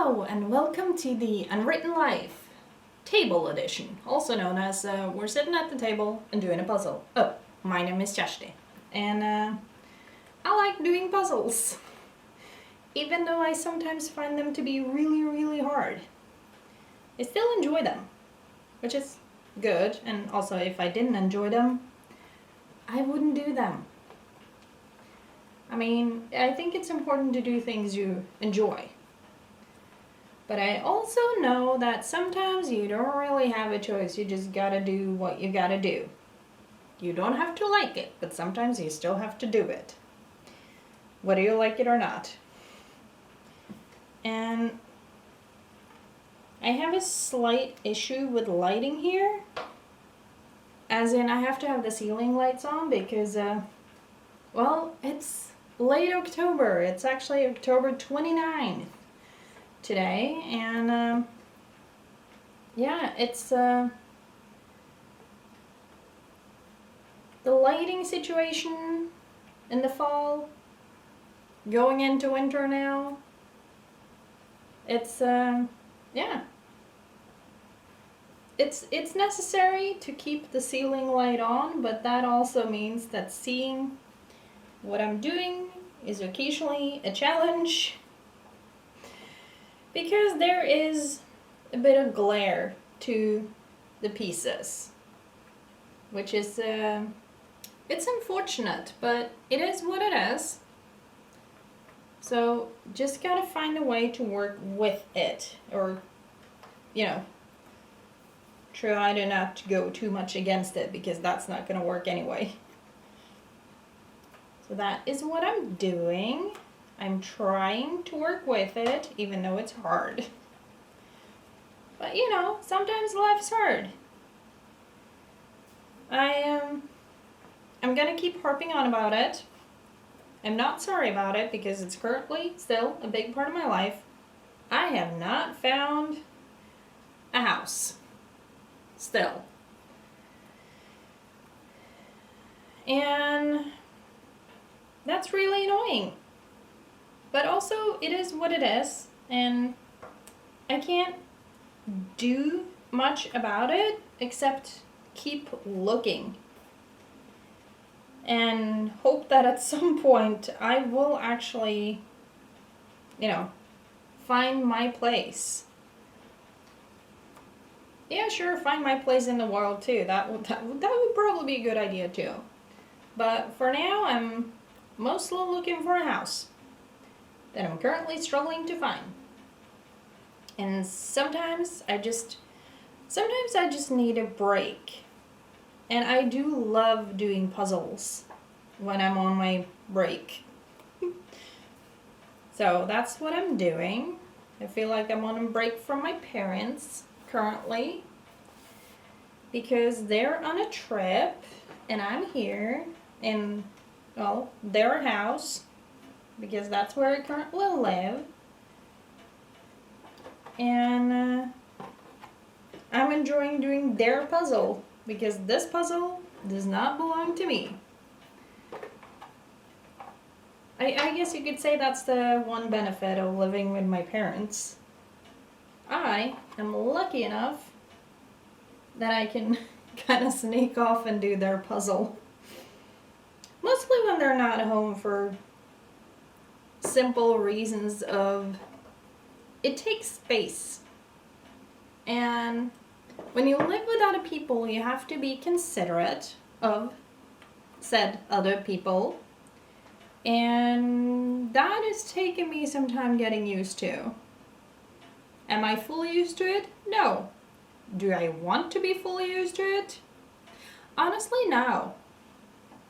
Hello and welcome to the Unwritten Life Table Edition, also known as we're sitting at the table and doing a puzzle. Oh, my name is Kjersti, and I like doing puzzles, even though I sometimes find them to be really hard. I still enjoy them, which is good, and also if I didn't enjoy them, I wouldn't do them. I mean, I think it's important to do things you enjoy. But I also know that sometimes you don't really have a choice. You just gotta do what you gotta do. You don't have to like it, but sometimes you still have to do it, whether you like it or not. And I have a slight issue with lighting here. As in, I have to have the ceiling lights on because, well, it's late October. It's actually October 29th. Today, and yeah, it's the lighting situation in the fall, going into winter now. It's yeah, it's necessary to keep the ceiling light on, but that also means that seeing what I'm doing is occasionally a challenge. Because there is a bit of glare to the pieces, which is, it's unfortunate, but it is what it is. So just gotta find a way to work with it, or, try to not go too much against it, because that's not gonna work anyway. So that is what I'm doing. I'm trying to work with it, even though it's hard. But sometimes life's hard. I'm gonna keep harping on about it. I'm not sorry about it because it's currently still a big part of my life. I have not found a house. Still. And that's really annoying. But also, it is what it is, and I can't do much about it except keep looking and hope that at some point I will actually, find my place. Yeah, sure, find my place in the world too. That would probably be a good idea too. But for now, I'm mostly looking for a house that I'm currently struggling to find. And sometimes I just need a break. And I do love doing puzzles when I'm on my break. So that's what I'm doing. I feel like I'm on a break from my parents currently, because they're on a trip and I'm here in, their house, because that's where I currently live. And I'm enjoying doing their puzzle, because this puzzle does not belong to me. I guess you could say that's the one benefit of living with my parents. I am lucky enough that I can kind of sneak off and do their puzzle. Mostly when they're not home, for simple reasons of it takes space. And when you live with other people, you have to be considerate of said other people. And that has taken me some time getting used to. Am I fully used to it? No. Do I want to be fully used to it? Honestly, no.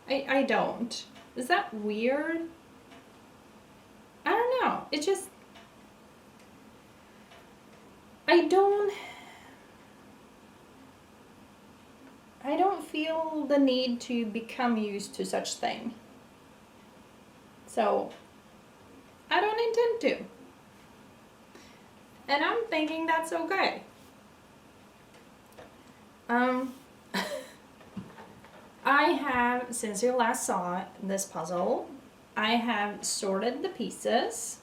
I don't. Is that weird? I don't know. It just, I don't feel the need to become used to such thing. So, I don't intend to. And I'm thinking that's okay. I have, since you last saw this puzzle, I have sorted the pieces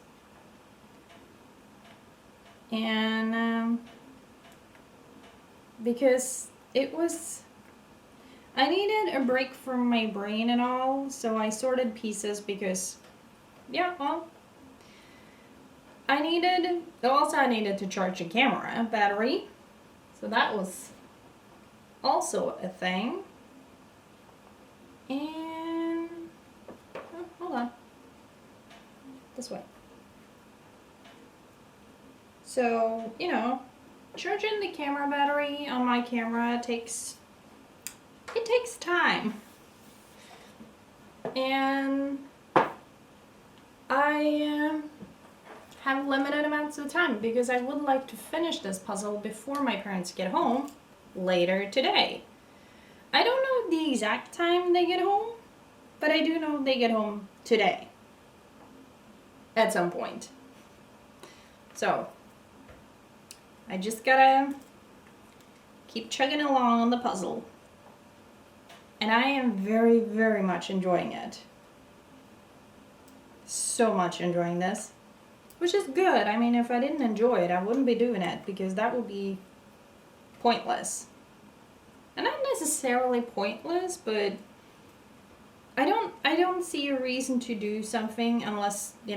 And because I needed a break from my brain and all, so I sorted pieces because, yeah, well, I needed to charge a camera battery, so that was also a thing. And, oh, hold on, this way. So, charging the camera battery on my camera takes time. And I have limited amounts of time because I would like to finish this puzzle before my parents get home later today. I don't know the exact time they get home, but I do know they get home today at some point. So I just gotta keep chugging along on the puzzle. And I am very, very much enjoying it. So much enjoying this. Which is good. I mean, if I didn't enjoy it, I wouldn't be doing it because that would be pointless. And not necessarily pointless, but I don't see a reason to do something unless, you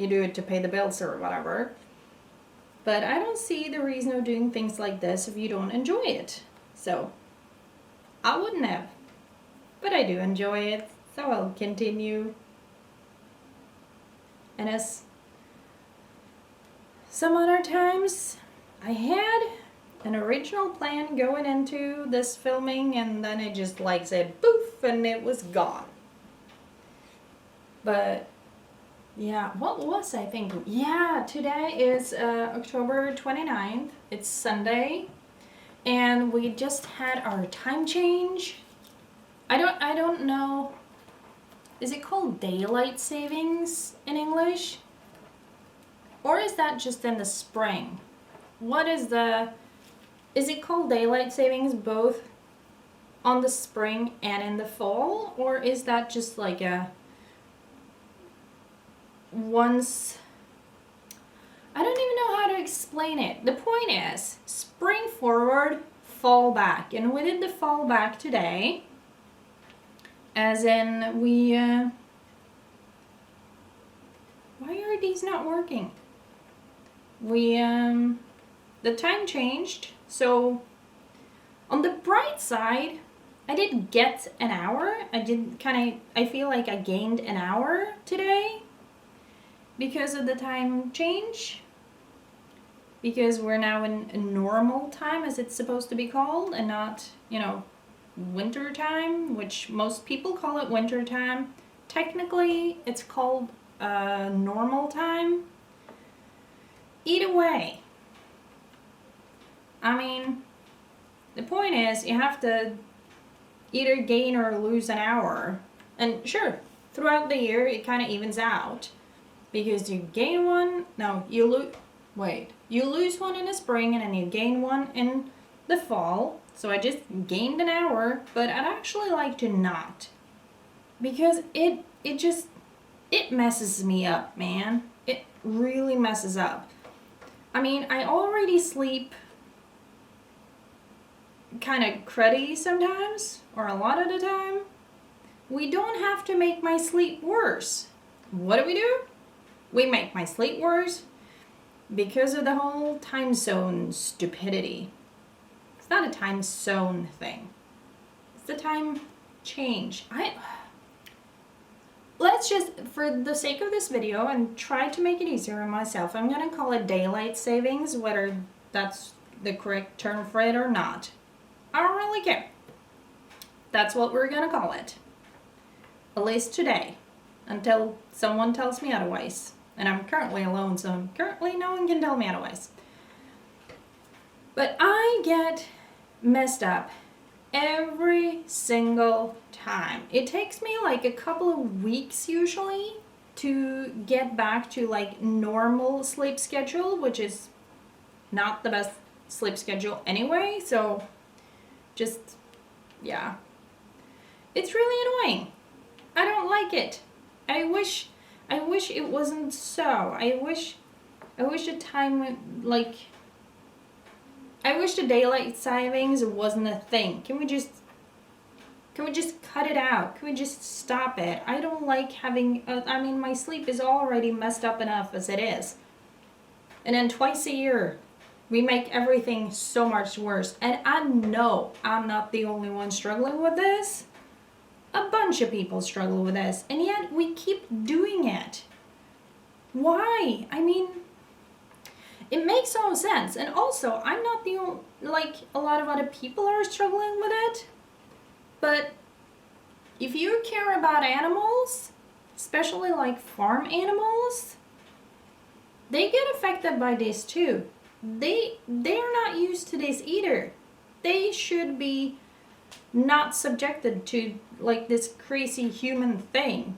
do it to pay the bills or whatever. But I don't see the reason of doing things like this if you don't enjoy it. So, I wouldn't have. But I do enjoy it, so I'll continue. And as some other times, I had an original plan going into this filming, and then it just said poof, and it was gone. But yeah, what was I thinking? Yeah, today is October 29th. It's Sunday, and we just had our time change. I don't know. Is it called daylight savings in English? Or is that just in the spring? Is it called daylight savings both on the spring and in the fall? Or is that just like once? I don't even know how to explain it. The point is, spring forward, fall back. And we did the fall back today. As in, why are these not working? The time changed, so on the bright side, I did get an hour. I feel like I gained an hour today because of the time change. Because we're now in normal time, as it's supposed to be called, and not, winter time, which most people call it winter time. Technically, it's called normal time. Either way, I mean, the point is you have to either gain or lose an hour. And sure, throughout the year it kind of evens out because you gain one, you lose one in the spring and then you gain one in the fall. So I just gained an hour, but I'd actually like to not, because it messes me up, man. It really messes up. I mean, I already sleep kind of cruddy sometimes, or a lot of the time. We don't have to make my sleep worse. What do? We make my sleep worse because of the whole time zone stupidity. It's not a time zone thing. It's the time change. Let's just, for the sake of this video and try to make it easier on myself, I'm going to call it daylight savings, whether that's the correct term for it or not. I don't really care. That's what we're going to call it. At least today, until someone tells me otherwise. And I'm currently alone, so currently no one can tell me otherwise. But I get messed up every single time. It takes me like a couple of weeks usually to get back to like normal sleep schedule, which is not the best sleep schedule anyway. So just, yeah. It's really annoying. I don't like it. I wish it wasn't so. I wish I wish the time, like, I wish the daylight savings wasn't a thing. Can we just cut it out? Can we just stop it? I don't like having, I mean, my sleep is already messed up enough as it is. And then twice a year, we make everything so much worse. And I know I'm not the only one struggling with this. A bunch of people struggle with this. And yet we keep doing it. Why? I mean, it makes no sense. And also, I'm not the only, like, a lot of other people are struggling with it. But if you care about animals, especially like farm animals, they get affected by this too. They're not used to this either. They should be not subjected to like this crazy human thing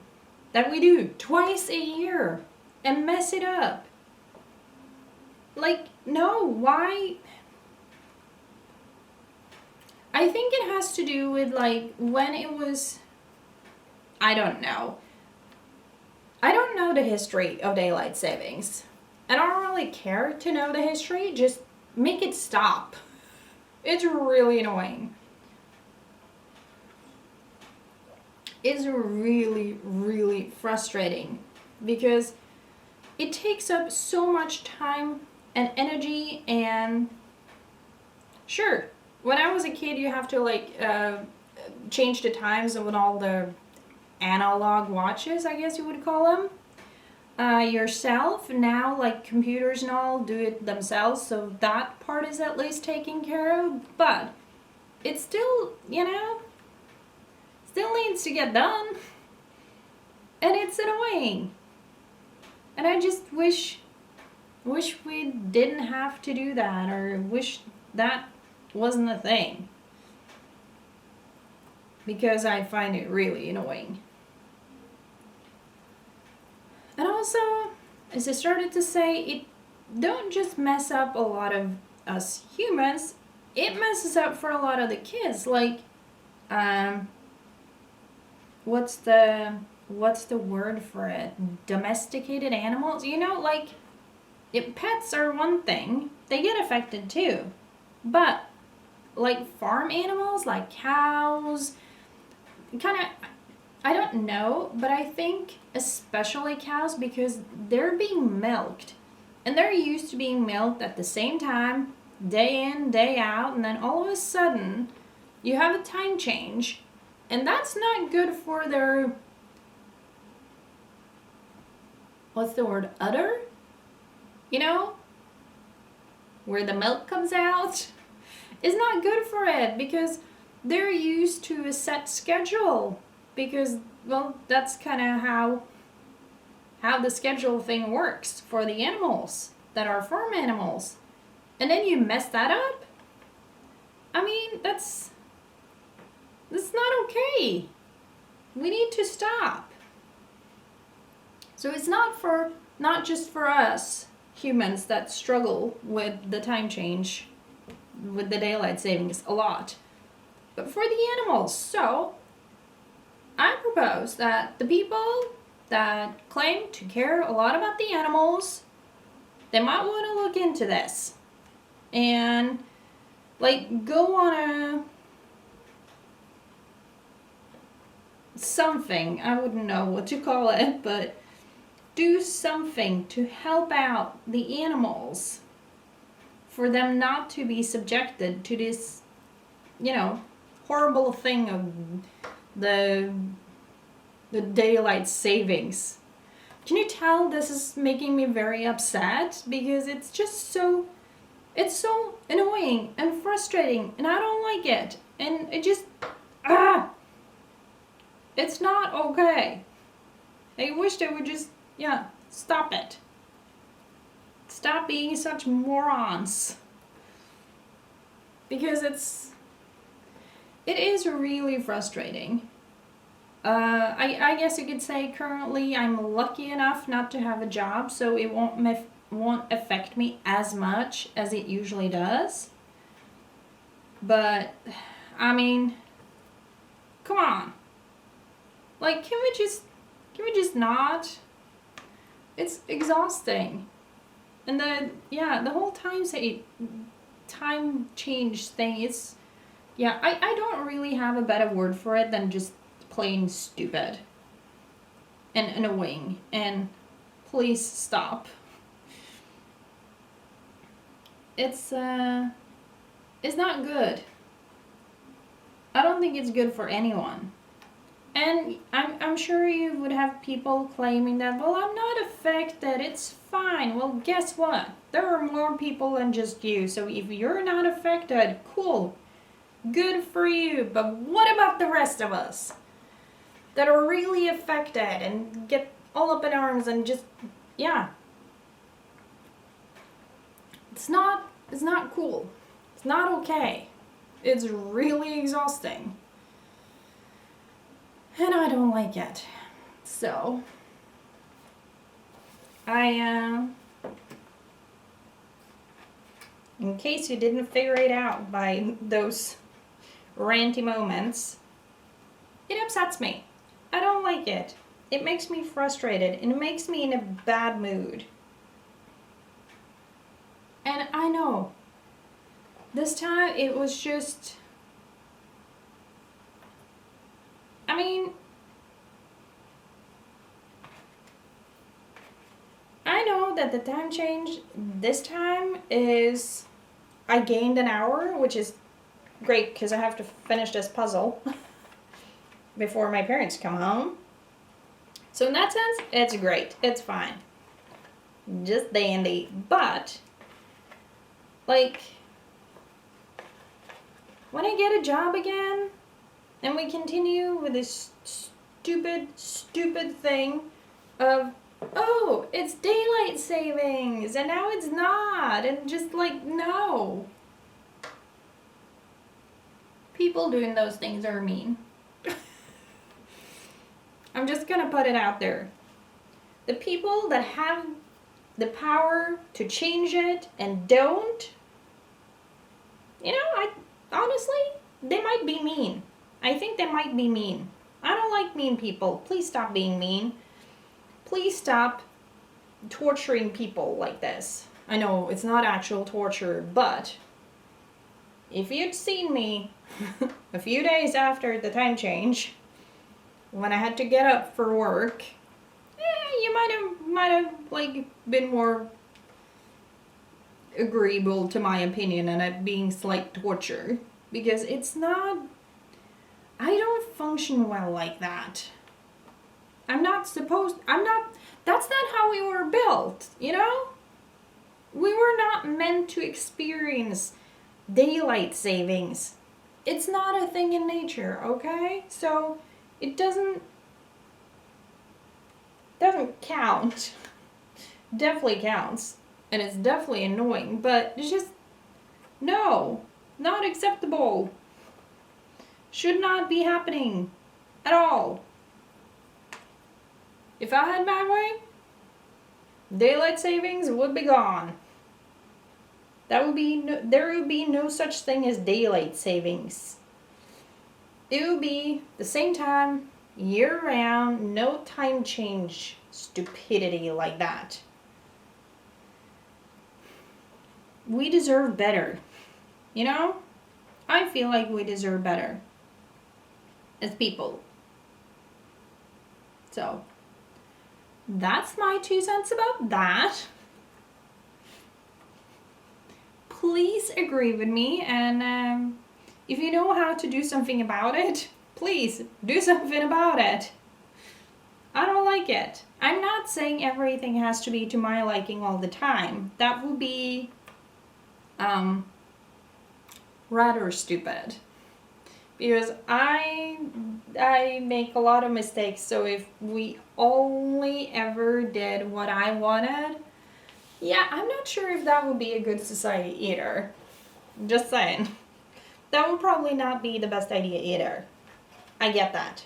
that we do twice a year and mess it up. Like, no, why? I think it has to do with like when it was, I don't know. I don't know the history of daylight savings. I don't really care to know the history, just make it stop. It's really annoying. It's really, really frustrating because it takes up so much time and energy. And sure, when I was a kid, you have to like change the times with all the analog watches, I guess you would call them, yourself. Now, like computers and all do it themselves, so that part is at least taken care of. But it's still, still needs to get done, and it's annoying. And I just wish we didn't have to do that, or wish that wasn't a thing, because I find it really annoying. And also, as I started to say, it don't just mess up a lot of us humans, it messes up for a lot of the kids. Like, what's the word for it? Domesticated animals? Like, pets are one thing, they get affected too. But, like farm animals, like cows, kind of, I don't know, but I think especially cows, because they're being milked. And they're used to being milked at the same time, day in, day out, and then all of a sudden, you have a time change. And that's not good for their, what's the word, udder? Where the milk comes out. It's not good for it, because they're used to a set schedule. Because, well, that's kind of how the schedule thing works for the animals that are farm animals. And then you mess that up? I mean, that's not okay. We need to stop. So it's not just for us humans that struggle with the time change, with the daylight savings a lot, but for the animals. So I propose that the people that claim to care a lot about the animals, they might want to look into this and like go on something, I wouldn't know what to call it, but do something to help out the animals, for them not to be subjected to this, horrible thing of the daylight savings. Can you tell this is making me very upset? Because it's just so annoying and frustrating, and I don't like it. And it just, it's not okay. I wish they would just, stop it. Stop being such morons. Because it is really frustrating. I guess you could say currently I'm lucky enough not to have a job, so it won't affect me as much as it usually does. But, I mean, come on. Like, can we just not? It's exhausting. And the whole time change thing is, I don't really have a better word for it than just plain stupid and annoying. And please stop. It's not good. I don't think it's good for anyone. And I'm sure you would have people claiming that, well, I'm not affected, it's fine. Well, guess what? There are more people than just you. So if you're not affected, cool. Good for you. But what about the rest of us that are really affected and get all up in arms and just, It's not cool. It's not okay. It's really exhausting. And I don't like it. So, in case you didn't figure it out by those ranty moments, it upsets me. I don't like it. It makes me frustrated and it makes me in a bad mood. And I know, this time it was just, I mean, I know that the time change this time is, I gained an hour, which is great because I have to finish this puzzle before my parents come home. So in that sense, it's great. It's fine. Just dandy. But, like, when I get a job again, and we continue with this stupid thing of, oh, it's daylight savings, and now it's not, and just like, no. People doing those things are mean. I'm just gonna put it out there. The people that have the power to change it and don't, honestly, they might be mean. I think they might be mean. I don't like mean people. Please stop being mean. Please stop torturing people like this. I know it's not actual torture, but if you'd seen me a few days after the time change, when I had to get up for work, you might have like been more agreeable to my opinion and it being slight torture, because it's not. I don't function well like that. That's not how we were built, We were not meant to experience daylight savings. It's not a thing in nature, okay? So it doesn't count. Definitely counts. And it's definitely annoying, but it's just, no, not acceptable. Should not be happening at all. If I had my way, daylight savings would be gone. There would be no such thing as daylight savings. It would be the same time, year round, no time change stupidity like that. We deserve better. I feel like we deserve better as people. So, that's my 2 cents about that. Please agree with me, and if you know how to do something about it, please do something about it. I don't like it. I'm not saying everything has to be to my liking all the time. That would be rather stupid. Because I make a lot of mistakes, so if we only ever did what I wanted, I'm not sure if that would be a good society either. Just saying. That would probably not be the best idea either. I get that.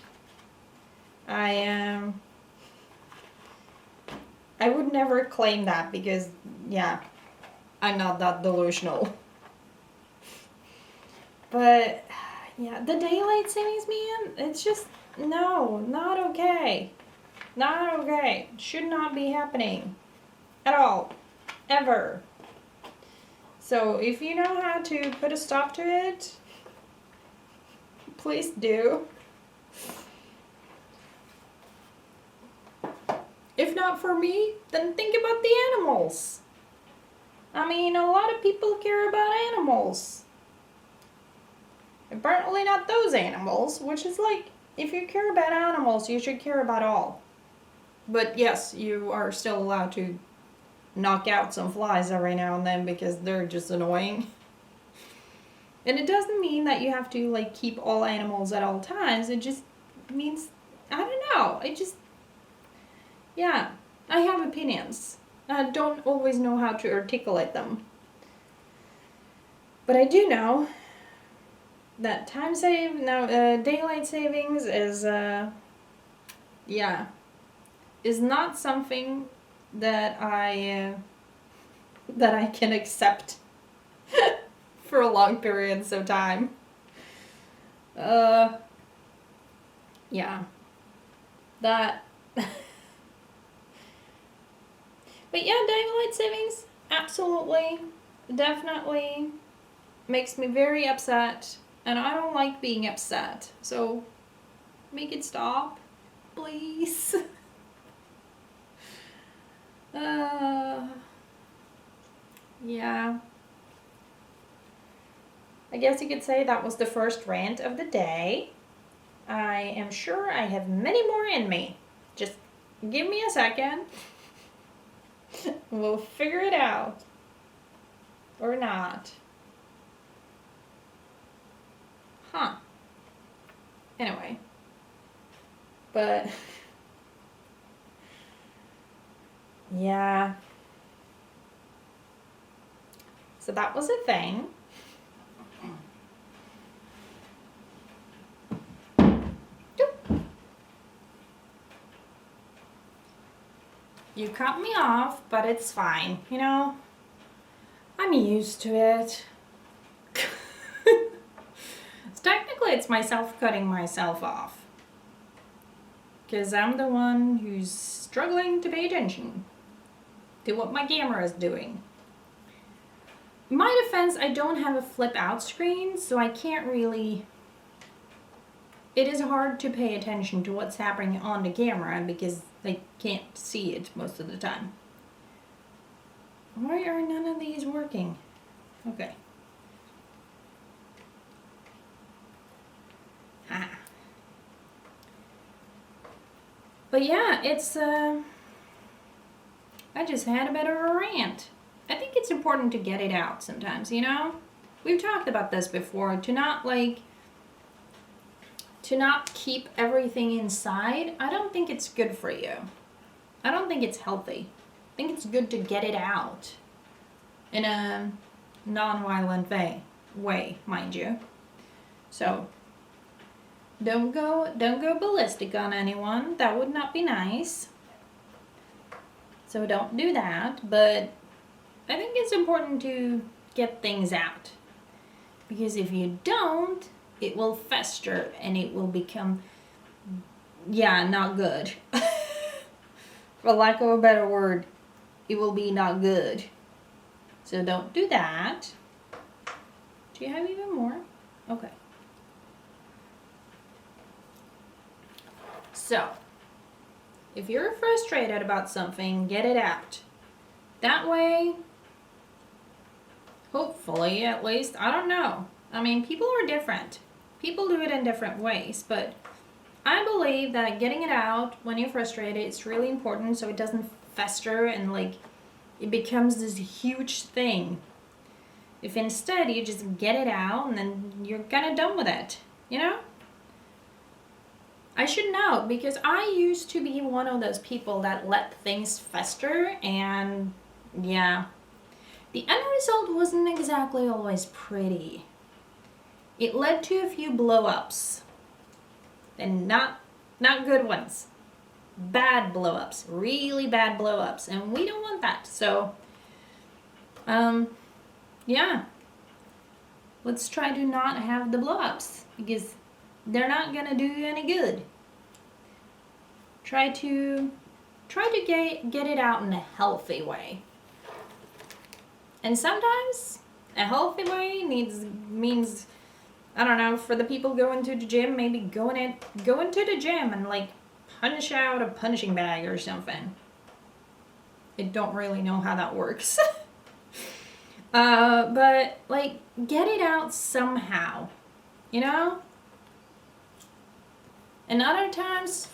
I would never claim that because, I'm not that delusional. But, the daylight savings, man, it's just, no, not okay. Not okay. Should not be happening. At all. ever. So if you know how to put a stop to it, please do. If not for me, then think about the animals. I mean, a lot of people care about animals. Apparently not those animals, which is like, if you care about animals, you should care about all. But yes, you are still allowed to knock out some flies every now and then because they're just annoying. And it doesn't mean that you have to like keep all animals at all times. It just means, I don't know, yeah, I have opinions. I don't always know how to articulate them. But I do know that daylight savings is, is not something that I can accept for long periods of time. Yeah. That. But yeah, daylight savings, absolutely, definitely makes me very upset, and I don't like being upset. So make it stop, please. Yeah. I guess you could say that was the first rant of the day. I am sure I have many more in me. Just give me a second. We'll figure it out. Or not. Huh. Anyway. But yeah. So that was a thing. You cut me off, but it's fine. You know, I'm used to it. Technically, it's myself cutting myself off. Because I'm the one who's struggling to pay attention to what my camera is doing. In my defense, I don't have a flip out screen, so I can't really... It is hard to pay attention to what's happening on the camera because I can't see it most of the time. Why are none of these working? Okay. But yeah, it's, I just had a bit of a rant. I think it's important to get it out sometimes, you know? We've talked about this before, to not keep everything inside. I don't think it's good for you. I don't think it's healthy. I think it's good to get it out in a non-violent way, mind you. So don't go ballistic on anyone. That would not be nice. So don't do that, but I think it's important to get things out. Because if you don't, it will fester and it will become, not good. For lack of a better word, it will be not good. So don't do that. Do you have even more? Okay. So, if you're frustrated about something, get it out. That way, hopefully at least, I don't know. I mean, people are different. People do it in different ways, but I believe that getting it out when you're frustrated is really important so it doesn't fester and it becomes this huge thing. If instead you just get it out and then you're kind of done with it, you know? I should know because I used to be one of those people that let things fester and the end result wasn't exactly always pretty. It led to a few blow-ups. And not good ones. Bad blow-ups. Really bad blow-ups. And we don't want that. So, let's try to not have the blow-ups. Because they're not gonna do you any good. Try to get it out in a healthy way. And sometimes a healthy way means, I don't know, for the people going to the gym, maybe going to the gym and like punch out a punching bag or something. I don't really know how that works. But like get it out somehow, you know? And other times,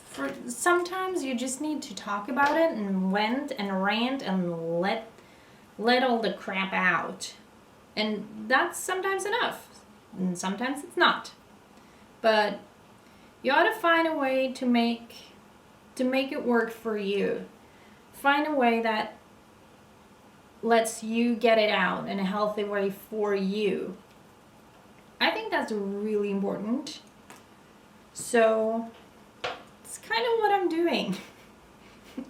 sometimes you just need to talk about it and vent and rant and let all the crap out. And that's sometimes enough. And sometimes it's not. But you ought to find a way to make it work for you. Find a way that lets you get it out in a healthy way for you. I think that's really important. So it's kind of what I'm doing.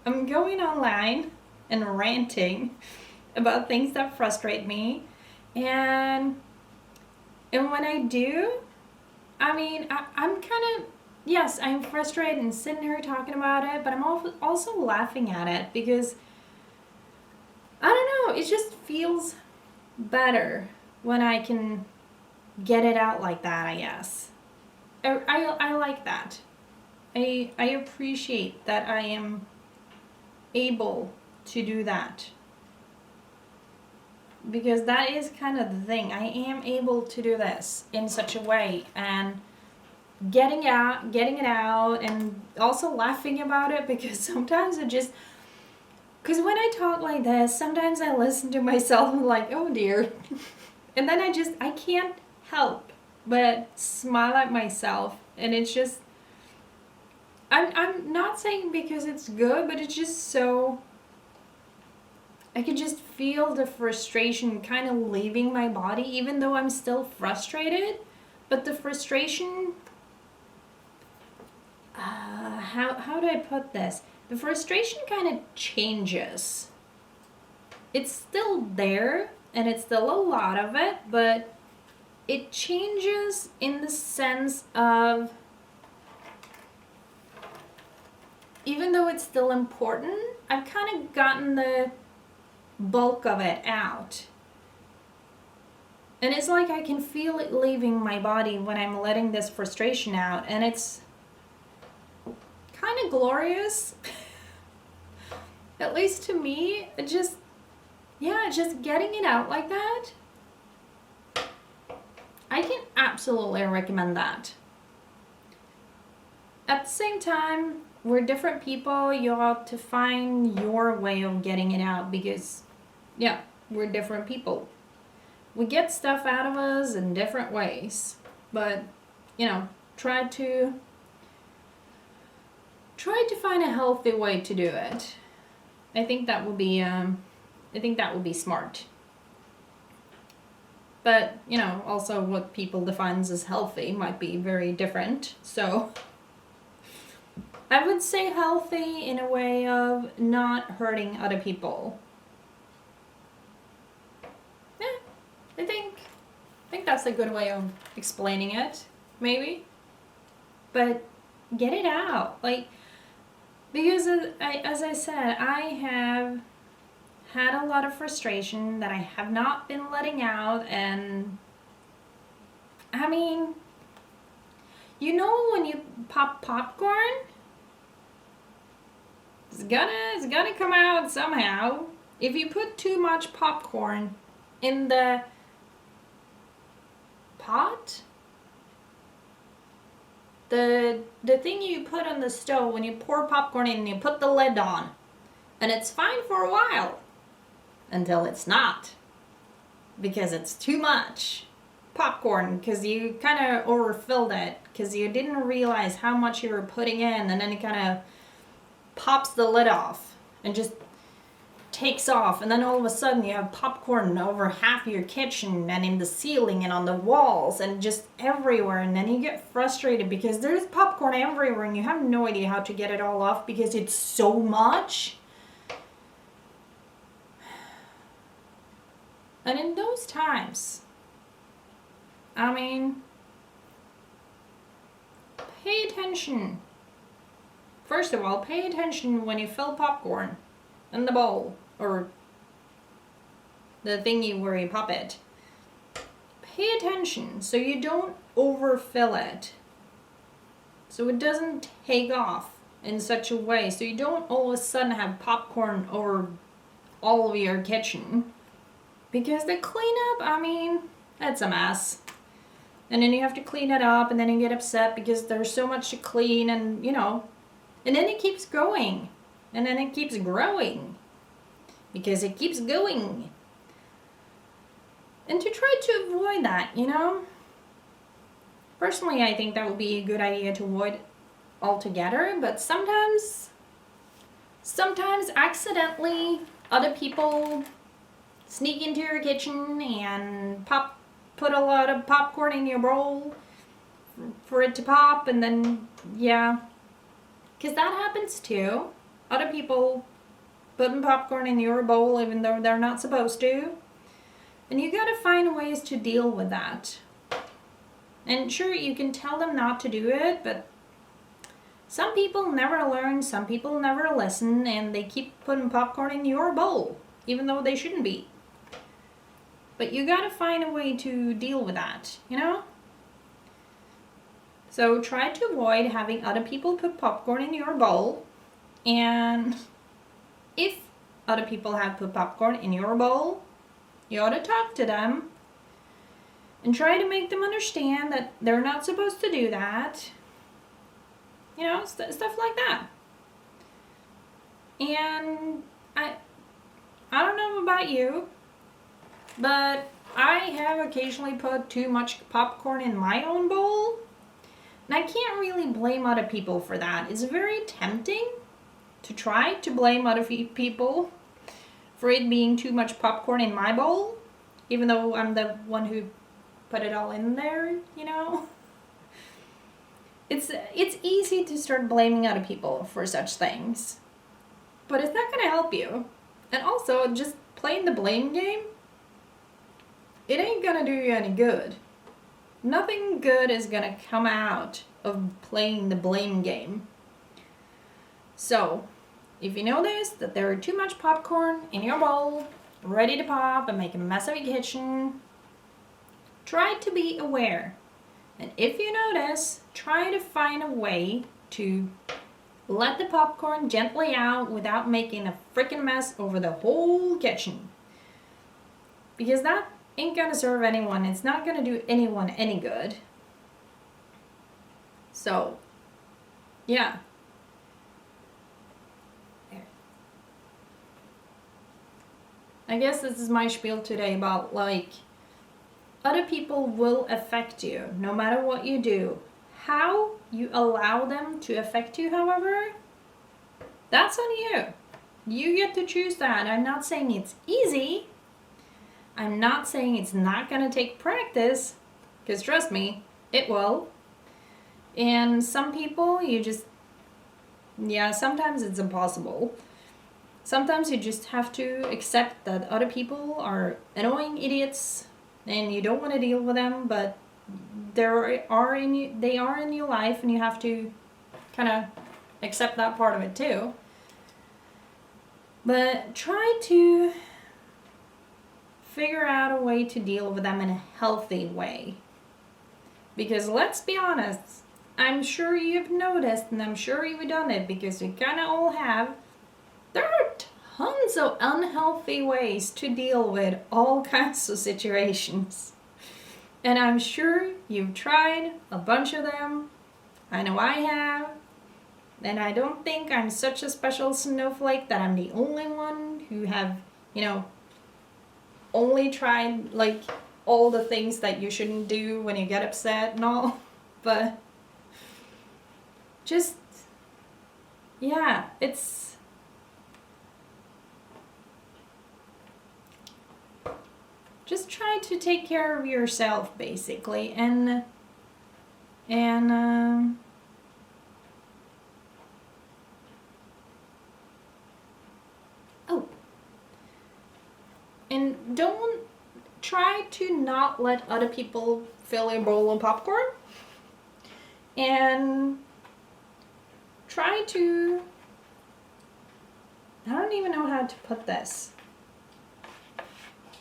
I'm going online and ranting about things that frustrate me. And when I do, I mean, I'm kind of, yes, I'm frustrated and sitting here talking about it, but I'm also laughing at it because, I don't know, it just feels better when I can get it out like that, I guess. I like that. I appreciate that I am able to do that. Because that is kind of the thing. I am able to do this in such a way and getting it out and also laughing about it because sometimes because when I talk like this, sometimes I listen to myself and I'm like, oh dear. And then I can't help but smile at myself, and it's just, I'm not saying because it's good, but it's just so, I can just feel the frustration kind of leaving my body, even though I'm still frustrated, but the frustration, how do I put this? The frustration kind of changes. It's still there, and it's still a lot of it, but it changes in the sense of, even though it's still important, I've kind of gotten the bulk of it out. And it's like I can feel it leaving my body when I'm letting this frustration out, and it's kind of glorious. At least to me, just getting it out like that. I can absolutely recommend that. At the same time, we're different people. You ought to find your way of getting it out because, yeah, we're different people. We get stuff out of us in different ways, but, you know, try to find a healthy way to do it. I think that would be smart. But, you know, also what people defines as healthy might be very different. So I would say healthy in a way of not hurting other people. Yeah, I think that's a good way of explaining it, maybe. But get it out. Like, because as I said, I have had a lot of frustration that I have not been letting out, and I mean, you know, when you pop popcorn, it's gonna come out somehow. If you put too much popcorn in the pot, the thing you put on the stove when you pour popcorn in, you put the lid on, and it's fine for a while until it's not, because it's too much popcorn, because you kind of overfilled it because you didn't realize how much you were putting in, and then it kind of pops the lid off and just takes off, and then all of a sudden you have popcorn over half your kitchen and in the ceiling and on the walls and just everywhere, and then you get frustrated because there's popcorn everywhere and you have no idea how to get it all off because it's so much. And in those times, I mean, pay attention. First of all, pay attention when you fill popcorn in the bowl or the thingy where you pop it, pay attention so you don't overfill it. So it doesn't take off in such a way. So you don't all of a sudden have popcorn over all of your kitchen. Because the cleanup, I mean, that's a mess. And then you have to clean it up, and then you get upset because there's so much to clean, and you know, and then it keeps going, and then it keeps growing because it keeps going. And to try to avoid that, you know, personally, I think that would be a good idea to avoid altogether. But sometimes accidentally, other people sneak into your kitchen and put a lot of popcorn in your bowl for it to pop, and then, yeah. Because that happens too. Other people putting popcorn in your bowl even though they're not supposed to. And you gotta find ways to deal with that. And sure, you can tell them not to do it, but some people never learn, some people never listen, and they keep putting popcorn in your bowl, even though they shouldn't be. But you gotta find a way to deal with that, you know? So try to avoid having other people put popcorn in your bowl. And if other people have put popcorn in your bowl, you ought to talk to them and try to make them understand that they're not supposed to do that. You know, stuff like that. And I don't know about you, but I have occasionally put too much popcorn in my own bowl. And I can't really blame other people for that. It's very tempting to try to blame other people for it being too much popcorn in my bowl, even though I'm the one who put it all in there, you know? It's easy to start blaming other people for such things. But it's not going to help you. And also, just playing the blame game, it ain't gonna do you any good. Nothing good is gonna come out of playing the blame game. So, if you notice that there are too much popcorn in your bowl, ready to pop and make a mess of your kitchen, try to be aware. And if you notice, try to find a way to let the popcorn gently out without making a freaking mess over the whole kitchen. Because that ain't gonna serve anyone. It's not gonna do anyone any good. So, yeah. I guess this is my spiel today about, like, other people will affect you no matter what you do. How you allow them to affect you, however, that's on you. You get to choose that. I'm not saying it's easy. I'm not saying it's not going to take practice, because trust me, it will. And some people, sometimes it's impossible. Sometimes you just have to accept that other people are annoying idiots and you don't want to deal with them, but they are in your life, and you have to kind of accept that part of it too. But try to figure out a way to deal with them in a healthy way. Because let's be honest, I'm sure you've noticed, and I'm sure you've done it, because we kind of all have. There are tons of unhealthy ways to deal with all kinds of situations. And I'm sure you've tried a bunch of them. I know I have. And I don't think I'm such a special snowflake that I'm the only one who have, only tried, like, all the things that you shouldn't do when you get upset and all. But just, just try to take care of yourself, basically, and don't try to not let other people fill your bowl of popcorn, and try to, I don't even know how to put this.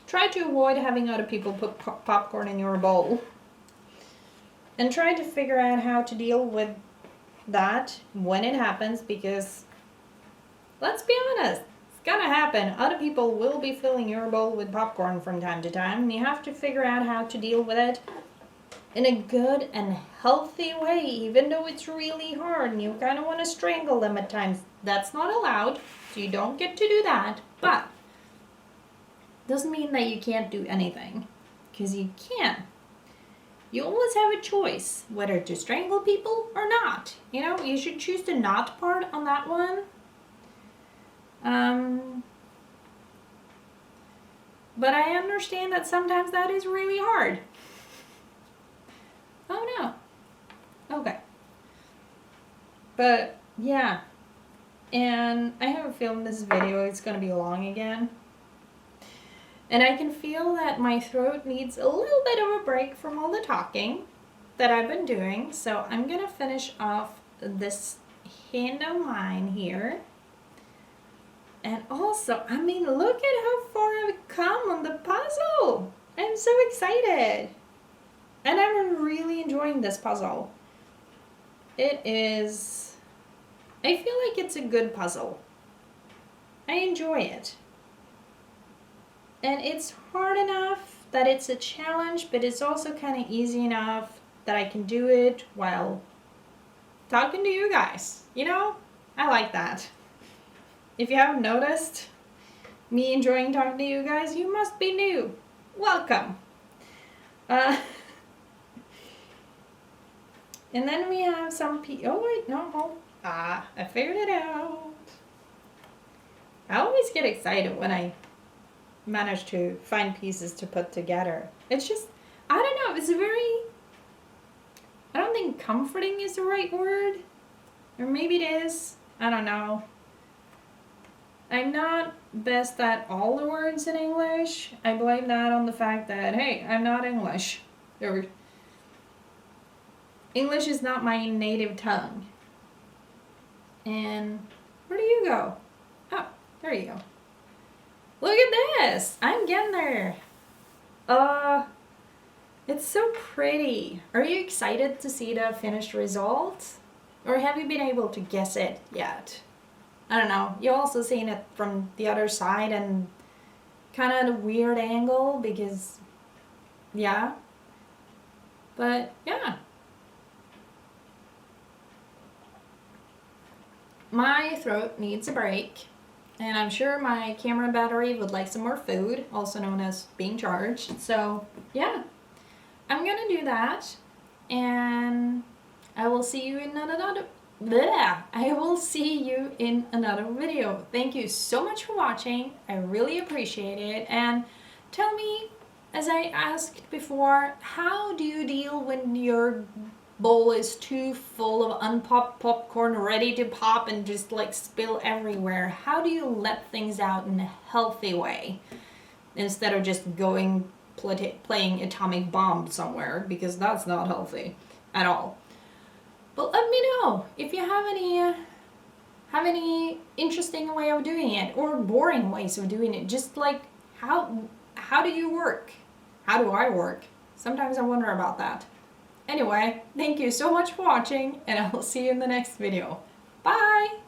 try to avoid having other people put popcorn in your bowl. And try to figure out how to deal with that when it happens, because let's be honest, it's gonna happen. Other people will be filling your bowl with popcorn from time to time, and you have to figure out how to deal with it in a good and healthy way, even though it's really hard and you kind of want to strangle them at times. That's not allowed, so you don't get to do that, but doesn't mean that you can't do anything, because you can. You always have a choice whether to strangle people or not. You know, you should choose the not part on that one. But I understand that sometimes that is really hard. Oh no. Okay. But yeah. And I have a feeling this video is going to be long again. And I can feel that my throat needs a little bit of a break from all the talking that I've been doing. So I'm going to finish off this hand of mine here. And also, I mean, look at how far I've come on the puzzle. I'm so excited. And I'm really enjoying this puzzle. It is, I feel like it's a good puzzle. I enjoy it. And it's hard enough that it's a challenge, but it's also kind of easy enough that I can do it while talking to you guys. You know, I like that. If you haven't noticed me enjoying talking to you guys, you must be new. Welcome. And then we have some oh wait, no. I figured it out. I always get excited when I manage to find pieces to put together. It's just, I don't know, it's very, I don't think comforting is the right word. Or maybe it is. I don't know. I'm not best at all the words in English. I blame that on the fact that, hey, I'm not English. English is not my native tongue. And where do you go? Oh, there you go. Look at this! I'm getting there. It's so pretty. Are you excited to see the finished result? Or have you been able to guess it yet? I don't know. You also seen it from the other side and kind of at a weird angle because, yeah. But, yeah. My throat needs a break. And I'm sure my camera battery would like some more food, also known as being charged. So, yeah. I'm going to do that. And I will see you in another video. Thank you so much for watching. I really appreciate it. And tell me, as I asked before, how do you deal when your bowl is too full of unpopped popcorn ready to pop and just like spill everywhere? How do you let things out in a healthy way instead of just going playing atomic bomb somewhere, because that's not healthy at all? But let me know if you have any interesting way of doing it or boring ways of doing it. Just like how do you work? How do I work? Sometimes I wonder about that. Anyway, thank you so much for watching, and I will see you in the next video. Bye!